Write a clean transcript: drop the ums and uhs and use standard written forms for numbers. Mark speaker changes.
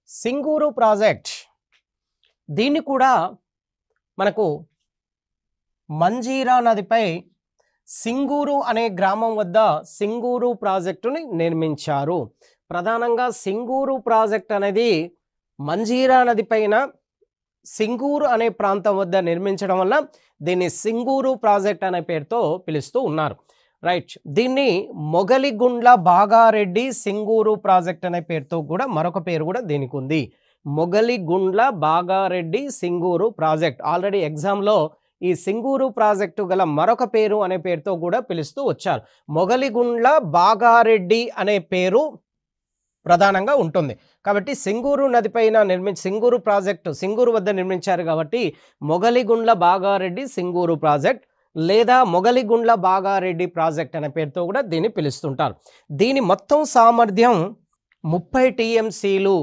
Speaker 1: Singur project దీన్ని కూడా మనకు మంజీరా నదిపై సింగూరు అనే గ్రామం వద్ద సింగూరు ప్రాజెక్టుని నిర్మించారు. ప్రధానంగా సింగూరు ప్రాజెక్ట్ అనేది మంజీరా నది పైన సింగూరు అనే ప్రాంతం వద్ద నిర్మించడం వల్ల దీన్ని సింగూరు ప్రాజెక్ట్ అనే పేరుతో పిలుస్తూ ఉన్నారు. రైట్, దీన్ని మొగలిగుండ్ల బాగారెడ్డి సింగూరు ప్రాజెక్ట్ అనే పేరుతో కూడా మరొక పేరు కూడా దీనికి ఉంది. మొగలిగుండ్ల బాగారెడ్డి సింగూరు ప్రాజెక్ట్. ఆల్రెడీ ఎగ్జామ్లో ఈ సింగూరు ప్రాజెక్టు గల మరొక పేరు అనే పేరుతో కూడా పిలుస్తూ వచ్చారు. మొగలిగుండ్ల బాగారెడ్డి అనే పేరు ప్రధానంగా ఉంటుంది. కాబట్టి సింగూరు నదిపైన సింగూరు ప్రాజెక్టు సింగూరు వద్ద నిర్మించారు కాబట్టి మొగలిగుండ్ల బాగారెడ్డి సింగూరు ప్రాజెక్ట్ లేదా మొగలిగుండ్ల బాగారెడ్డి ప్రాజెక్ట్ అనే పేరుతో కూడా దీన్ని పిలుస్తుంటారు. దీని మొత్తం సామర్థ్యం 30 టీఎంసీలు.